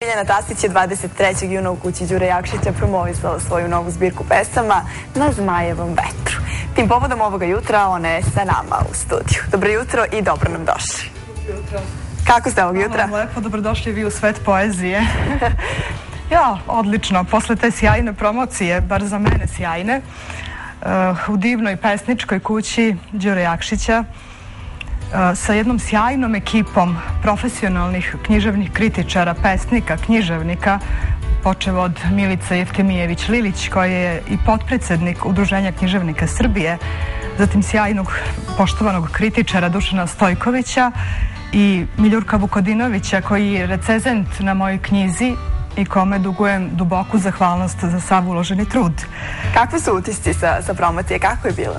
Ljiljana Tasić je 23. juna u kući Đure Jakšića promovisala svoju novu zbirku pesama Na zmajevom vetru. Tim povodom ovoga jutra ona je sa nama u studiju. Dobro jutro i dobro nam došli. Dobro jutro. Kako ste ovog jutra? Lepo, dobrodošli vi u svet poezije. Ja, odlično. Posle te sjajne promocije, bar za mene sjajne, u divnoj pesničkoj kući Đure Jakšića, sa jednom sjajnom ekipom profesionalnih književnih kritičara, pesnika, književnika, počev od Milice Jeftimijević-Lilić, koja je i potpredsednik Udruženja književnika Srbije, zatim sjajnog poštovanog kritičara Dušana Stojkovića i Miljurka Vukodinovića, koji je recenzent na mojoj knjizi i kome dugujem duboku zahvalnost za sav uloženi trud. Kakvi su utisci sa promocije? Kako je bilo?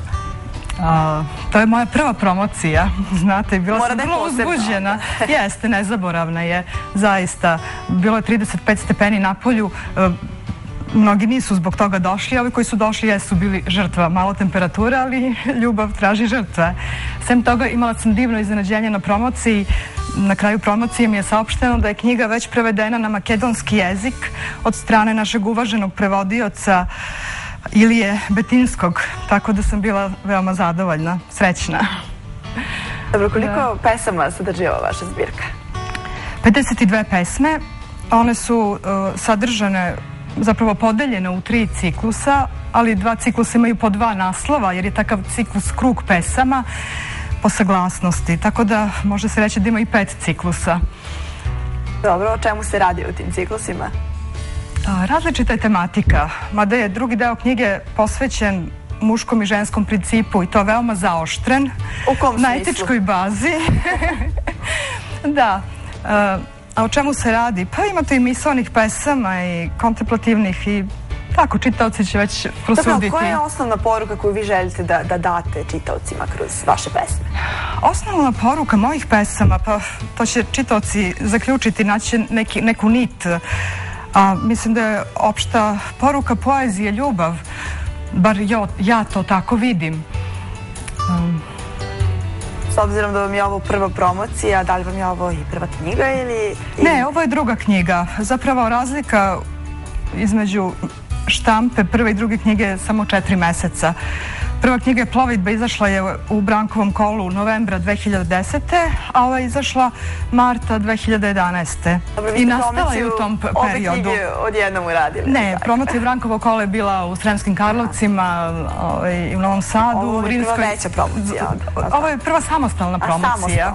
To je moja prva promocija, znate, bila sam vrlo uzbuđena. Jeste, nezaboravna je, zaista. Bilo je 35 stepeni na polju, mnogi nisu zbog toga došli, ovi koji su došli jesu bili žrtva, malo temperatura, ali ljubav traži žrtve. Sem toga imala sam divno iznenađenje na promociji. Na kraju promocije mi je saopšteno da je knjiga već prevedena na makedonski jezik od strane našeg uvaženog prevodioca Ilije Betinskog, tako da sam bila veoma zadovoljna, srećna. Dobro, koliko pesama sadrži ova vaša zbirka? 52 pesme, one su sadržane, zapravo podeljene u 3 ciklusa, ali 2 ciklusa imaju po 2 naslova, jer je takav ciklus krug pesama po saglasnosti, tako da može se reći da ima i 5 ciklusa. Dobro, o čemu se radi u tim ciklusima? Različita je tematika, mada je drugi deo knjige posvećen muškom i ženskom principu i to veoma zaoštren. U kom smislu? Na etičkoj bazi. Da. A o čemu se radi? Pa ima to i misaonih pesama i kontemplativnih i tako, čitaoci će već prosuditi. Koja je osnovna poruka koju vi želite da date čitaocima kroz vaše pesme? Osnovna poruka mojih pesama, pa to će čitaoci zaključiti, naći neku nit. A mislim da je opšta poruka poezije ljubav, bar ja to tako vidim. S obzirom da vam je ovo prva promocija, da li vam je ovo i prva knjiga ili... Ne, ovo je druga knjiga. Zapravo razlika između štampe prve i druge knjige je samo 4 meseca. Prva knjiga je Plovidba, izašla je u Brankovom kolu novembra 2010. a ova je izašla marta 2011. Dobro, i nastala je u tom periodu. Ove knjige odjednom uradili? Ne, promocija Brankovo kola je bila u Sremskim Karlovcima i u Novom Sadu. Ovo je prva veća promocija. Ovo je prva samostalna promocija.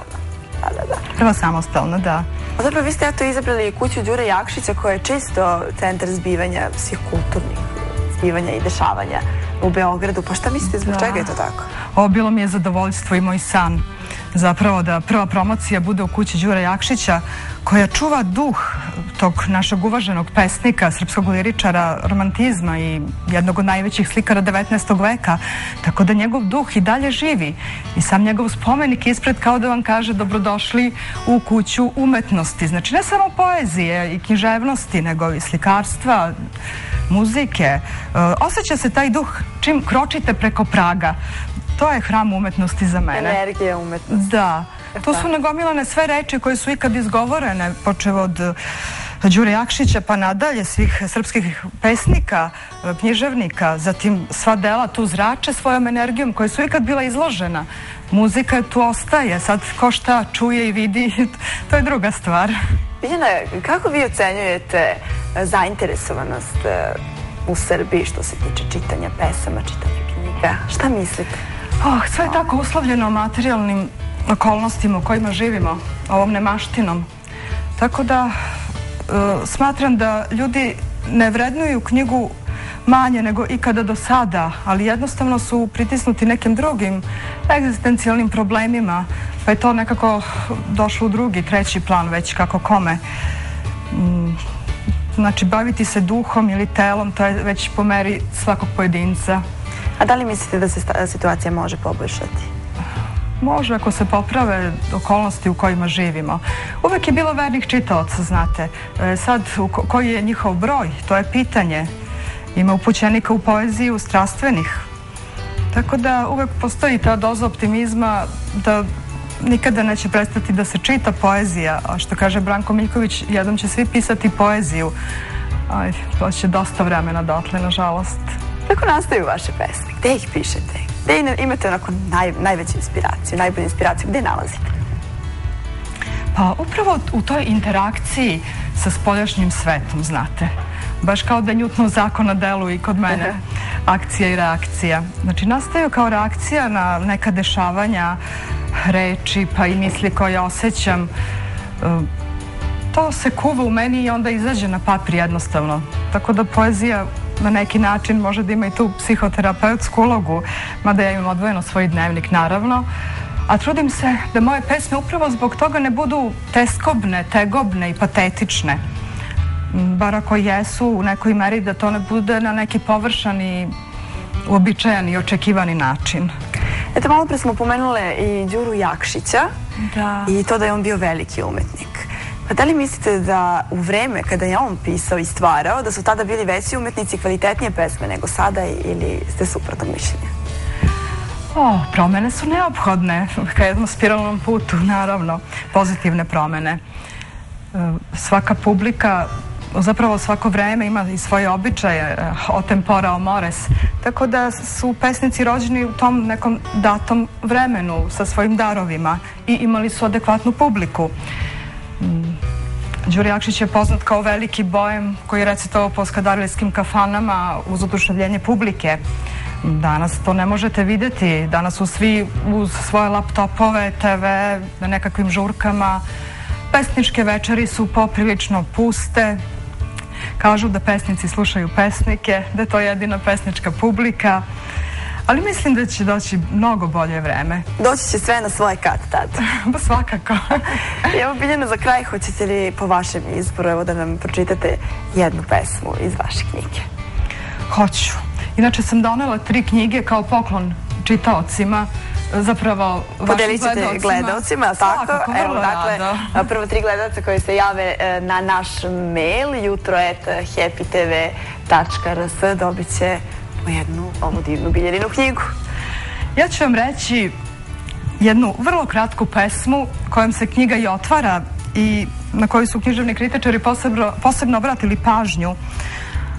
Da. Prva samostalna, da. A zapravo vi ste eto izabrali kuću Đure Jakšića, koja je čisto centar zbivanja svih kulturnih zbivanja i dešavanja u Beogradu. Pa šta mislite, zbog čega je to tako? Ovo bilo mi je zadovoljstvo i moj san. Zapravo da prva promocija bude u kući Đure Jakšića, koja čuva duh tog našeg uvaženog pesnika, srpskog liričara, romantizma i jednog od najvećih slikara 19. veka. Tako da njegov duh i dalje živi. I sam njegov spomenik ispred kao da vam kaže dobrodošli u kuću umetnosti. Znači ne samo poezije i književnosti, nego i slikarstva, muzike. Osjeća se taj duh čim kročite preko praga. To je hram umetnosti za mene. Energija umetnosti. Da. Tu su nagomilane sve reči koje su ikad izgovorene, počev od Đure Jakšića pa nadalje, svih srpskih pesnika, književnika, zatim sva dela tu zrače svojom energijom koja su ikad bila izložena. Muzika tu ostaje, sad ko šta čuje i vidi, to je druga stvar. Ljiljana, kako vi ocenjujete zainteresovanost u Srbiji što se tiče čitanja pesama, čitanja knjiga? Šta mislite? Sve je tako uslovljeno materijalnim okolnostima u kojima živimo, ovom nemaštinom. Tako da smatram da ljudi ne vrednuju knjigu manje nego ikada do sada, ali jednostavno su pritisnuti nekim drugim egzistencijalnim problemima, pa je to nekako došlo u drugi, treći plan, već kako kome. Znači, baviti se duhom ili telom, to je već po meri svakog pojedinca. A da li mislite da se situacija može poboljšati? Može, ako se poprave okolnosti u kojima živimo. Uvek je bilo vernih čitaoca, znate. Sad, koji je njihov broj, to je pitanje. Ima upućenika u poeziju, strastvenih. Tako da uvek postoji ta doza optimizma da nikada neće prestati da se čita poezija, a što kaže Branko Miljković, jednom će svi pisati poeziju. Ajde, to će dosta vremena dotle, nažalost. Kako nastaju vaše pesme? Gde ih pišete? Gde imate onako najveću inspiraciju, najbolju inspiraciju? Gde nalazite? Pa upravo u toj interakciji sa spoljašnjim svetom, znate. Baš kao da je Newtonov zakon na delu i kod mene. Akcija i reakcija. Znači, nastaju kao reakcija na neka dešavanja, reči, pa i misli koje osjećam. To se kuva u meni i onda izađe na papir jednostavno. Tako da poezija na neki način može da ima i tu psihoterapeutsku ulogu, mada ja imam odvojeno svoj dnevnik, naravno. A trudim se da moje pesme upravo zbog toga ne budu teskobne, tegobne i patetične. Bar ako jesu u nekoj meri da to ne bude na neki površan i uobičajan i očekivani način. Eto, malo pre smo pomenule i Đuru Jakšića i to da je on bio veliki umetnik. Pa da li mislite da u vreme kada je on pisao i stvarao, da su tada bili veći umetnici, kvalitetnije pesme nego sada ili ste suprotnog mišljenja? Promene su neophodne ka jednom spiralnom putu, naravno, pozitivne promene. Svaka publika, zapravo svako vreme ima i svoje običaje, o tempora, o mores, tako da su pesnici rođeni u tom nekom datom vremenu sa svojim darovima i imali su adekvatnu publiku. Đuro Jakšić je poznat kao veliki boem koji je recitovao po skadarilijskim kafanama uz oduševljenje publike. Danas to ne možete vidjeti. Danas su svi uz svoje laptopove, TV, na nekakvim žurkama. Pesničke večeri su poprilično puste. Kažu da pesnici slušaju pesnike, da je to jedina pesnička publika. Ali mislim da će doći mnogo bolje vreme. Doći će sve na svoje kad tad. Pa svakako. Evo, Biljana, za kraj, hoćete li po vašem izboru evo da nam pročitate jednu pesmu iz vaše knjige? Hoću. Inače sam donela 3 knjige kao poklon čitaocima, zapravo vašim gledalcima. Podelit ćete gledalcima, tako? Evo, dakle, prvo 3 gledalca koji se jave na naš mail jutro@happytv.rs dobit će jednu ovu divnu Biljaninu knjigu. Ja ću vam reći jednu vrlo kratku pesmu kojom se knjiga i otvara i na koju su književni kritičari posebno obratili pažnju,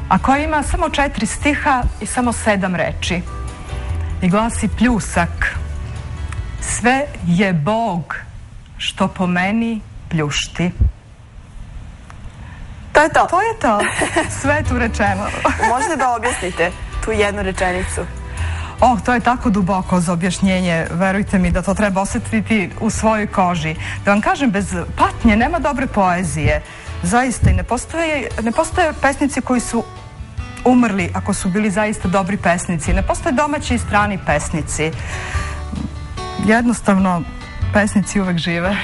a koja ima samo 4 stiha i samo 7 reči. I glasi pljusak. Sve je Bog što po meni pljušti. To je to? To je to. Sve je tu rečeno. Možete da objasnite tu jednu rečenicu? To je tako duboko za objašnjenje. Verujte mi da to treba osjetiti u svojoj koži. Da vam kažem, bez patnje nema dobre poezije. Zaista i ne postoje pesnici koji su umrli ako su bili zaista dobri pesnici. Ne postoje domaći i strani pesnici. Jednostavno, pesnici uvek žive.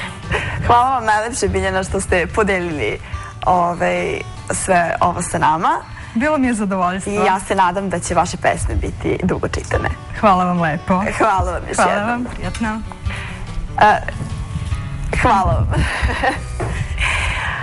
Hvala vam najlepše, Biljana, što ste podelili sve ovo sa nama. Bilo mi je zadovoljstvo. I ja se nadam da će vaše pesme biti dugo čitane. Hvala vam lepo. Hvala vam još jednom. Hvala vam, prijatno. Hvala vam.